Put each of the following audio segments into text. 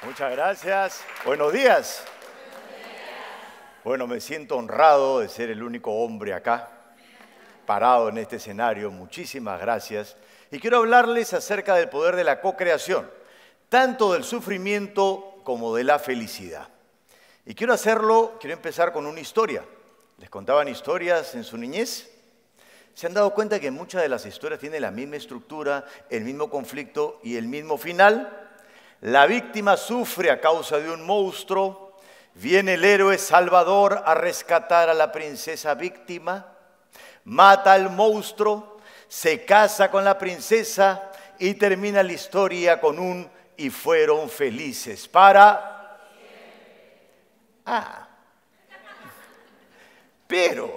Muchas gracias. Buenos días. Bueno, me siento honrado de ser el único hombre acá, parado en este escenario. Muchísimas gracias. Y quiero hablarles acerca del poder de la co-creación, tanto del sufrimiento como de la felicidad. Y quiero empezar con una historia. ¿Les contaban historias en su niñez? ¿Se han dado cuenta que muchas de las historias tienen la misma estructura, el mismo conflicto y el mismo final? La víctima sufre a causa de un monstruo, viene el héroe salvador a rescatar a la princesa víctima, mata al monstruo, se casa con la princesa y termina la historia con un "y fueron felices para..." Pero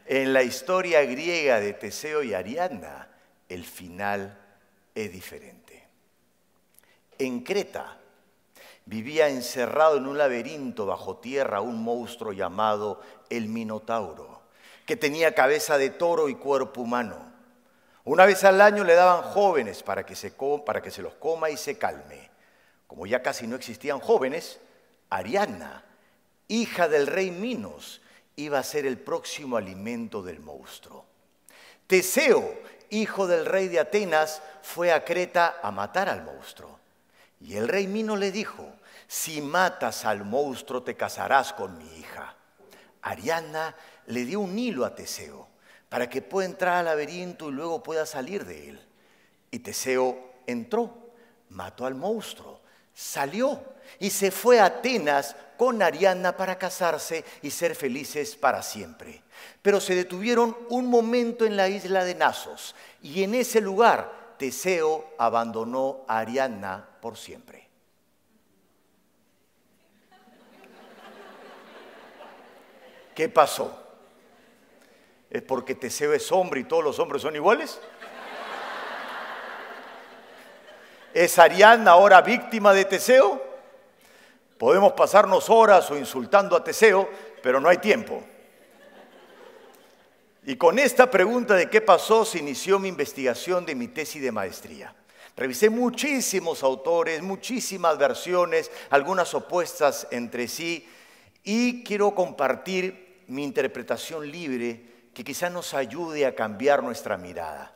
en la historia griega de Teseo y Ariadna, el final es diferente. En Creta vivía encerrado en un laberinto bajo tierra un monstruo llamado el Minotauro, que tenía cabeza de toro y cuerpo humano. Una vez al año le daban jóvenes para que se los coma y se calme. Como ya casi no existían jóvenes, Ariadna, hija del rey Minos, iba a ser el próximo alimento del monstruo. Teseo, hijo del rey de Atenas, fue a Creta a matar al monstruo. Y el rey Minos le dijo: "Si matas al monstruo te casarás con mi hija". Ariadna le dio un hilo a Teseo para que pueda entrar al laberinto y luego pueda salir de él. Y Teseo entró, mató al monstruo, salió y se fue a Atenas con Ariadna para casarse y ser felices para siempre. Pero se detuvieron un momento en la isla de Nasos y en ese lugar Teseo abandonó a Ariadna por siempre. ¿Qué pasó? ¿Es porque Teseo es hombre y todos los hombres son iguales? ¿Es Ariadna ahora víctima de Teseo? Podemos pasarnos horas o insultando a Teseo, pero no hay tiempo. Y con esta pregunta de qué pasó se inició mi investigación de mi tesis de maestría. Revisé muchísimos autores, muchísimas versiones, algunas opuestas entre sí, y quiero compartir mi interpretación libre que quizá nos ayude a cambiar nuestra mirada.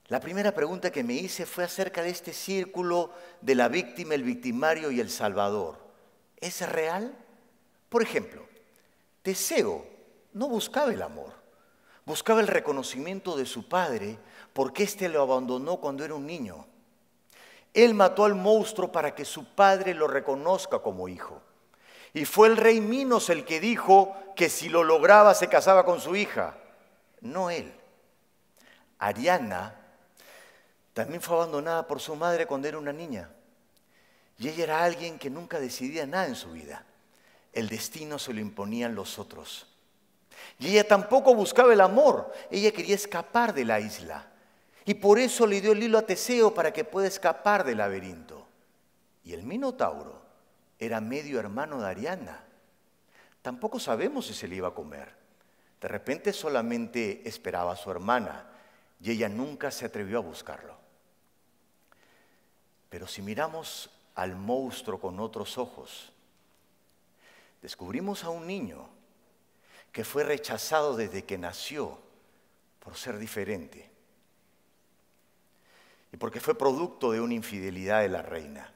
La primera pregunta que me hice fue acerca de este círculo de la víctima, el victimario y el salvador. ¿Es real? Por ejemplo, Teseo no buscaba el amor, buscaba el reconocimiento de su padre porque éste lo abandonó cuando era un niño. Él mató al monstruo para que su padre lo reconozca como hijo. Y fue el rey Minos el que dijo que si lo lograba se casaba con su hija, no él. Ariadna también fue abandonada por su madre cuando era una niña. Y ella era alguien que nunca decidía nada en su vida. El destino se lo imponían los otros. Y ella tampoco buscaba el amor. Ella quería escapar de la isla. Y por eso le dio el hilo a Teseo para que pueda escapar del laberinto. Y el Minotauro era medio hermano de Ariadna. Tampoco sabemos si se le iba a comer. De repente solamente esperaba a su hermana y ella nunca se atrevió a buscarlo. Pero si miramos al monstruo con otros ojos, descubrimos a un niño que fue rechazado desde que nació por ser diferente y porque fue producto de una infidelidad de la reina.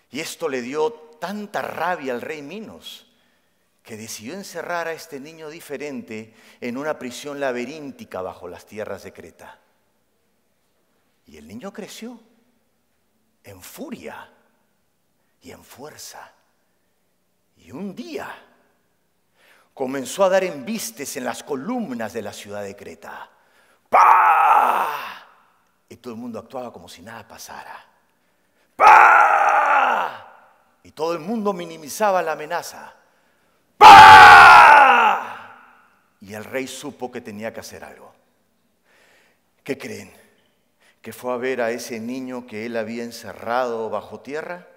Y esto le dio tanta rabia al rey Minos que decidió encerrar a este niño diferente en una prisión laberíntica bajo las tierras de Creta. Y el niño creció en furia y en fuerza. Y un día comenzó a dar embistes en las columnas de la ciudad de Creta. ¡Pah! Y todo el mundo actuaba como si nada pasara. ¡Pah! Y todo el mundo minimizaba la amenaza. ¡Pah! Y el rey supo que tenía que hacer algo. ¿Qué creen? ¿Que fue a ver a ese niño que él había encerrado bajo tierra?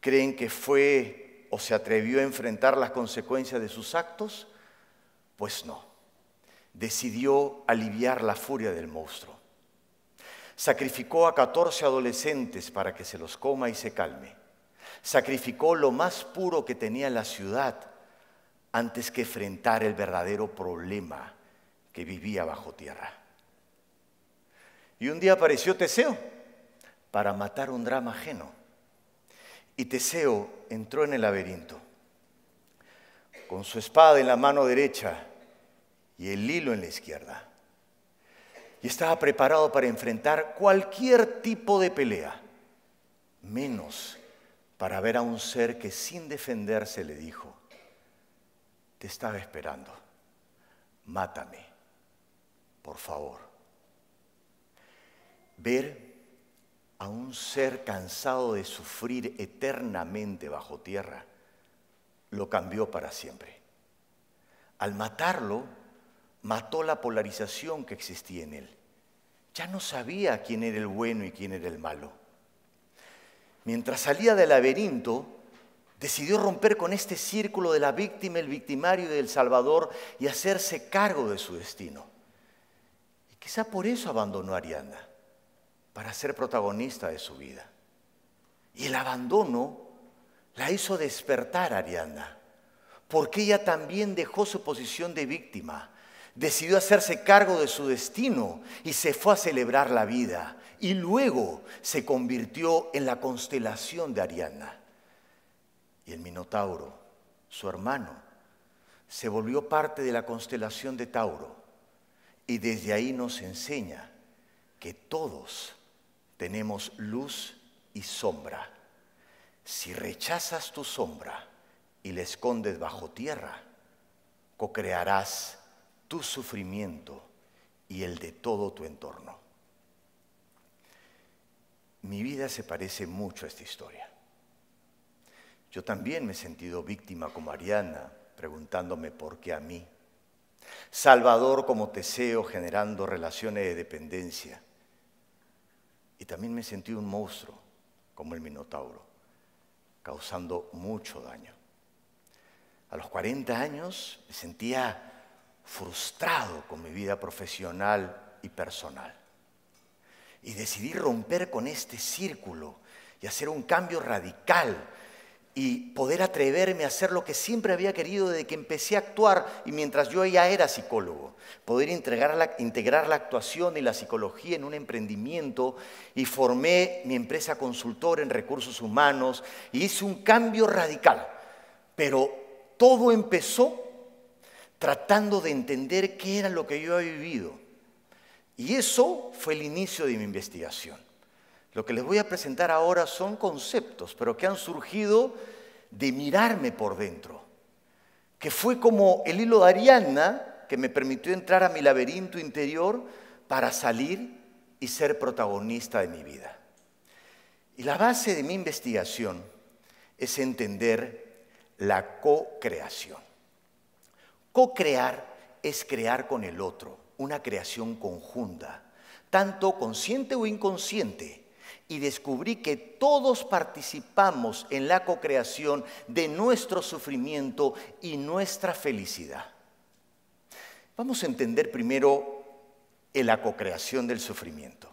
¿Creen que fue o se atrevió a enfrentar las consecuencias de sus actos? Pues no. Decidió aliviar la furia del monstruo. Sacrificó a 14 adolescentes para que se los coma y se calme. Sacrificó lo más puro que tenía la ciudad antes que enfrentar el verdadero problema que vivía bajo tierra. Y un día apareció Teseo para matar un drama ajeno. Y Teseo entró en el laberinto con su espada en la mano derecha y el hilo en la izquierda. Y estaba preparado para enfrentar cualquier tipo de pelea, menos para ver a un ser que sin defenderse le dijo: te estaba esperando, mátame, por favor. Ver a un ser cansado de sufrir eternamente bajo tierra lo cambió para siempre. Al matarlo, mató la polarización que existía en él. Ya no sabía quién era el bueno y quién era el malo. Mientras salía del laberinto, decidió romper con este círculo de la víctima, el victimario y del salvador y hacerse cargo de su destino. Y quizá por eso abandonó a Ariadna, para ser protagonista de su vida. Y el abandono la hizo despertar a Ariadna, porque ella también dejó su posición de víctima, decidió hacerse cargo de su destino y se fue a celebrar la vida. Y luego se convirtió en la constelación de Ariadna. Y el Minotauro, su hermano, se volvió parte de la constelación de Tauro. Y desde ahí nos enseña que todos tenemos luz y sombra. Si rechazas tu sombra y la escondes bajo tierra, co-crearás tu sufrimiento y el de todo tu entorno. Mi vida se parece mucho a esta historia. Yo también me he sentido víctima como Ariadna, preguntándome por qué a mí. Salvador como Teseo, generando relaciones de dependencia. Y también me he sentido un monstruo como el Minotauro, causando mucho daño. A los 40 años me sentía frustrado con mi vida profesional y personal. Y decidí romper con este círculo y hacer un cambio radical y poder atreverme a hacer lo que siempre había querido desde que empecé a actuar y mientras yo ya era psicólogo. Poder integrar la actuación y la psicología en un emprendimiento y formé mi empresa consultora en recursos humanos y hice un cambio radical. Pero todo empezó tratando de entender qué era lo que yo había vivido. Y eso fue el inicio de mi investigación. Lo que les voy a presentar ahora son conceptos, pero que han surgido de mirarme por dentro. Que fue como el hilo de Ariadna que me permitió entrar a mi laberinto interior para salir y ser protagonista de mi vida. Y la base de mi investigación es entender la co-creación. Co-crear es crear con el otro, una creación conjunta, tanto consciente o inconsciente, y descubrí que todos participamos en la co-creación de nuestro sufrimiento y nuestra felicidad. Vamos a entender primero la co-creación del sufrimiento.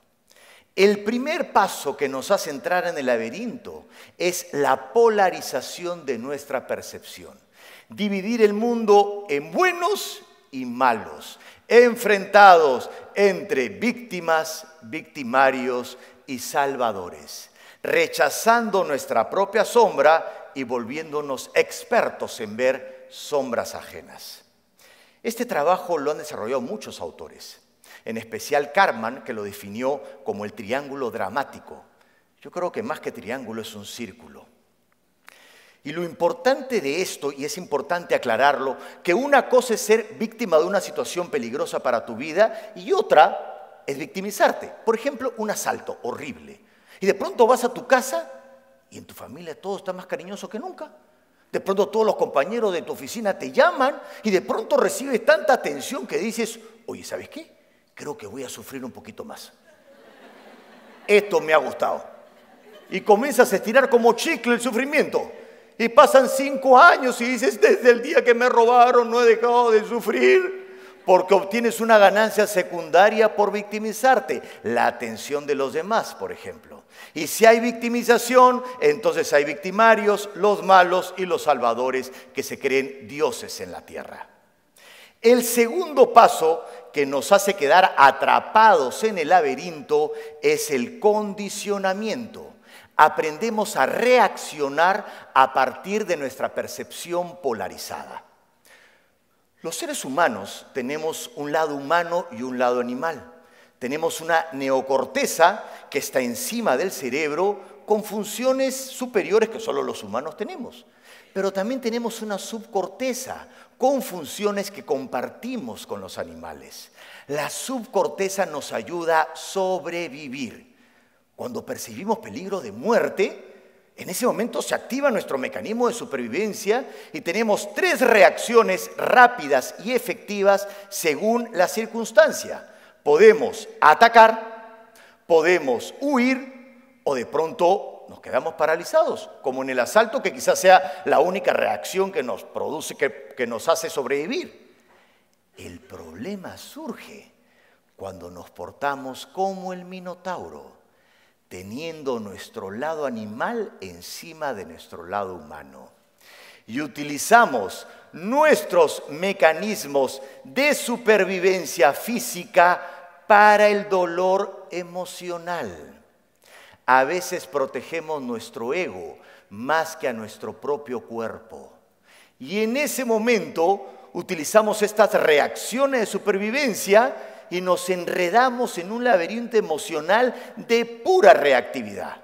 El primer paso que nos hace entrar en el laberinto es la polarización de nuestra percepción. Dividir el mundo en buenos y malos, enfrentados entre víctimas, victimarios y salvadores, rechazando nuestra propia sombra y volviéndonos expertos en ver sombras ajenas. Este trabajo lo han desarrollado muchos autores, en especial Karpman, que lo definió como el triángulo dramático. Yo creo que más que triángulo es un círculo. Y lo importante de esto, y es importante aclararlo, que una cosa es ser víctima de una situación peligrosa para tu vida y otra es victimizarte. Por ejemplo, un asalto horrible. Y de pronto vas a tu casa y en tu familia todo está más cariñoso que nunca. De pronto todos los compañeros de tu oficina te llaman y de pronto recibes tanta atención que dices, oye, ¿sabes qué? Creo que voy a sufrir un poquito más. Esto me ha gustado. Y comienzas a estirar como chicle el sufrimiento. Y pasan 5 años y dices, desde el día que me robaron no he dejado de sufrir. porque obtienes una ganancia secundaria por victimizarte, la atención de los demás, por ejemplo. Y si hay victimización, entonces hay victimarios, los malos y los salvadores que se creen dioses en la tierra. El segundo paso que nos hace quedar atrapados en el laberinto es el condicionamiento. Aprendemos a reaccionar a partir de nuestra percepción polarizada. Los seres humanos tenemos un lado humano y un lado animal. Tenemos una neocorteza que está encima del cerebro con funciones superiores que solo los humanos tenemos. Pero también tenemos una subcorteza con funciones que compartimos con los animales. La subcorteza nos ayuda a sobrevivir. Cuando percibimos peligro de muerte, en ese momento se activa nuestro mecanismo de supervivencia y tenemos 3 reacciones rápidas y efectivas según la circunstancia. Podemos atacar, podemos huir o de pronto nos quedamos paralizados, como en el asalto, que quizás sea la única reacción que nos produce, que nos hace sobrevivir. El problema surge cuando nos portamos como el Minotauro, teniendo nuestro lado animal encima de nuestro lado humano. Y utilizamos nuestros mecanismos de supervivencia física para el dolor emocional. A veces protegemos nuestro ego más que a nuestro propio cuerpo. Y en ese momento utilizamos estas reacciones de supervivencia y nos enredamos en un laberinto emocional de pura reactividad.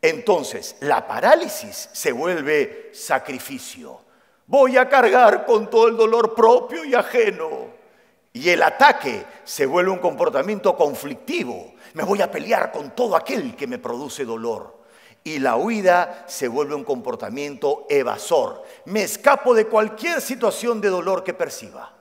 Entonces, la parálisis se vuelve sacrificio. Voy a cargar con todo el dolor propio y ajeno. Y el ataque se vuelve un comportamiento conflictivo. Me voy a pelear con todo aquel que me produce dolor. Y la huida se vuelve un comportamiento evasor. Me escapo de cualquier situación de dolor que perciba.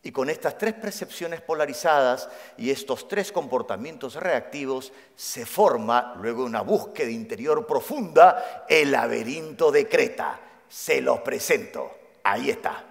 Y con estas 3 percepciones polarizadas y estos 3 comportamientos reactivos se forma, luego de una búsqueda interior profunda, el laberinto de Creta. Se los presento. Ahí está.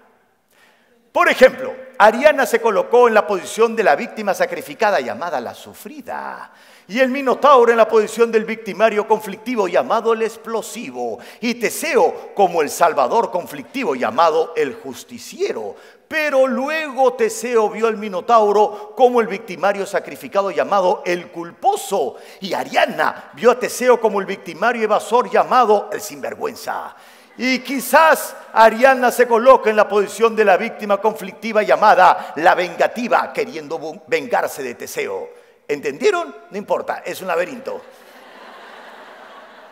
Por ejemplo, Ariana se colocó en la posición de la víctima sacrificada llamada la sufrida. Y el Minotauro en la posición del victimario conflictivo llamado el explosivo. Y Teseo como el salvador conflictivo llamado el justiciero. Pero luego Teseo vio al Minotauro como el victimario sacrificado llamado el culposo. Y Ariana vio a Teseo como el victimario evasor llamado el sinvergüenza. Y quizás Ariana se coloca en la posición de la víctima conflictiva llamada la vengativa, queriendo vengarse de Teseo. ¿Entendieron? No importa, es un laberinto.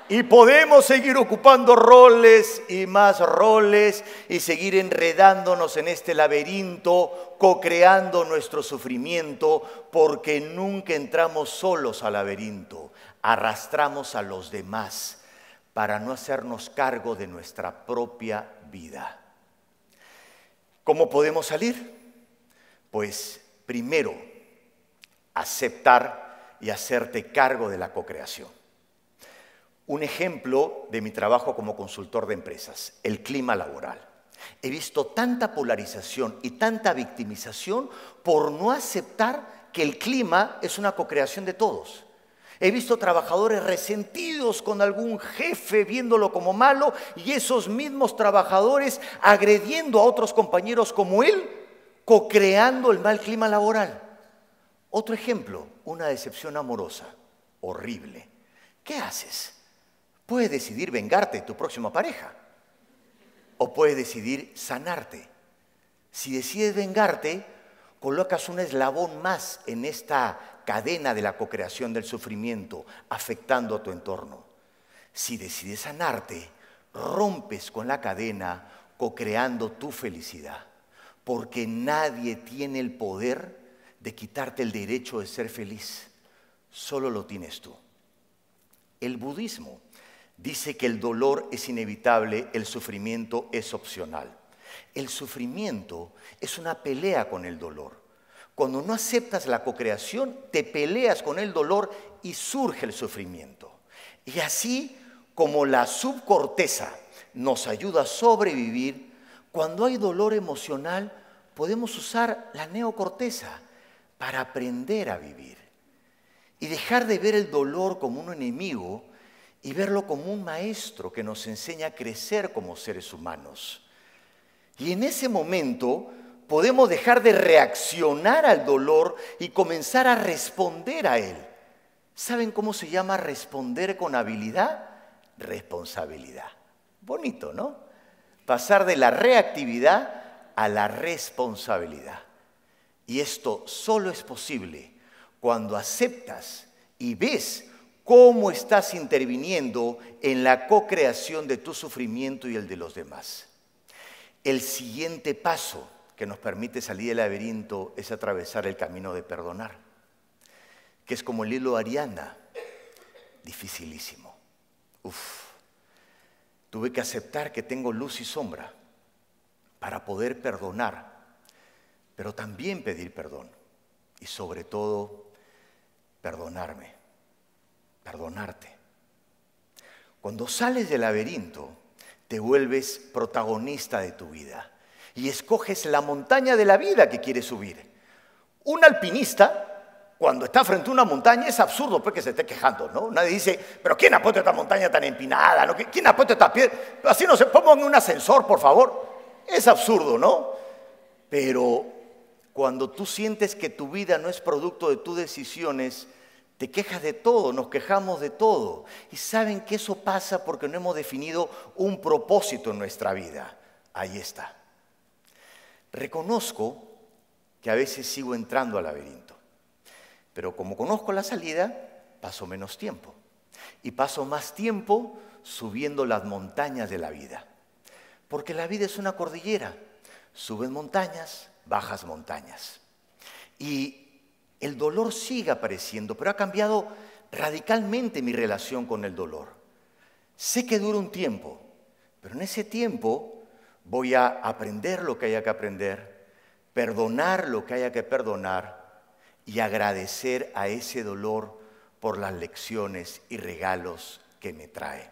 Y podemos seguir ocupando roles y más roles y seguir enredándonos en este laberinto, co-creando nuestro sufrimiento, porque nunca entramos solos al laberinto, arrastramos a los demás para no hacernos cargo de nuestra propia vida. ¿Cómo podemos salir? Pues primero, aceptar y hacerte cargo de la cocreación. Un ejemplo de mi trabajo como consultor de empresas, el clima laboral. He visto tanta polarización y tanta victimización por no aceptar que el clima es una cocreación de todos. He visto trabajadores resentidos con algún jefe viéndolo como malo y esos mismos trabajadores agrediendo a otros compañeros como él, co-creando el mal clima laboral. Otro ejemplo, una decepción amorosa, horrible. ¿Qué haces? Puedes decidir vengarte de tu próxima pareja o puedes decidir sanarte. Si decides vengarte, colocas un eslabón más en esta cadena de la cocreación del sufrimiento, afectando a tu entorno. Si decides sanarte, rompes con la cadena, cocreando tu felicidad, porque nadie tiene el poder de quitarte el derecho de ser feliz, solo lo tienes tú. El budismo dice que el dolor es inevitable, el sufrimiento es opcional. El sufrimiento es una pelea con el dolor. Cuando no aceptas la cocreación, te peleas con el dolor y surge el sufrimiento. Y así como la subcorteza nos ayuda a sobrevivir, cuando hay dolor emocional, podemos usar la neocorteza para aprender a vivir y dejar de ver el dolor como un enemigo y verlo como un maestro que nos enseña a crecer como seres humanos. Y en ese momento podemos dejar de reaccionar al dolor y comenzar a responder a él. ¿Saben cómo se llama responder con habilidad? Responsabilidad. Bonito, ¿no? Pasar de la reactividad a la responsabilidad. Y esto solo es posible cuando aceptas y ves cómo estás interviniendo en la co-creación de tu sufrimiento y el de los demás. El siguiente paso que nos permite salir del laberinto es atravesar el camino de perdonar, que es como el hilo de Ariana, dificilísimo. Tuve que aceptar que tengo luz y sombra para poder perdonar, pero también pedir perdón y sobre todo perdonarme, perdonarte. Cuando sales del laberinto, te vuelves protagonista de tu vida y escoges la montaña de la vida que quieres subir. Un alpinista, cuando está frente a una montaña, es absurdo pues que se esté quejando, ¿no? Nadie dice, pero ¿quién ha puesto esta montaña tan empinada? ¿No? ¿Quién ha puesto esta piedra? Así no se pongan en un ascensor, por favor. Es absurdo, ¿no? Pero cuando tú sientes que tu vida no es producto de tus decisiones, te quejas de todo, nos quejamos de todo. Y saben que eso pasa porque no hemos definido un propósito en nuestra vida. Ahí está. Reconozco que a veces sigo entrando al laberinto, pero como conozco la salida, paso menos tiempo. Y paso más tiempo subiendo las montañas de la vida. Porque la vida es una cordillera. Subes montañas, bajas montañas. Y el dolor sigue apareciendo, pero ha cambiado radicalmente mi relación con el dolor. Sé que dura un tiempo, pero en ese tiempo voy a aprender lo que haya que aprender, perdonar lo que haya que perdonar y agradecer a ese dolor por las lecciones y regalos que me trae.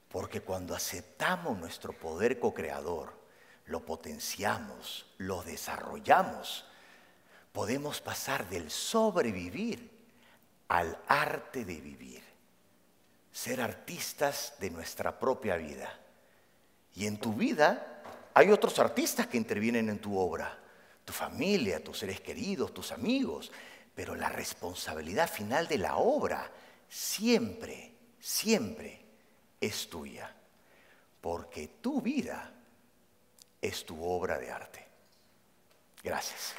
Porque cuando aceptamos nuestro poder co-creador, lo potenciamos, lo desarrollamos, podemos pasar del sobrevivir al arte de vivir. Ser artistas de nuestra propia vida. Y en tu vida hay otros artistas que intervienen en tu obra. Tu familia, tus seres queridos, tus amigos. Pero la responsabilidad final de la obra siempre, siempre es tuya. Porque tu vida es tu obra de arte. Gracias.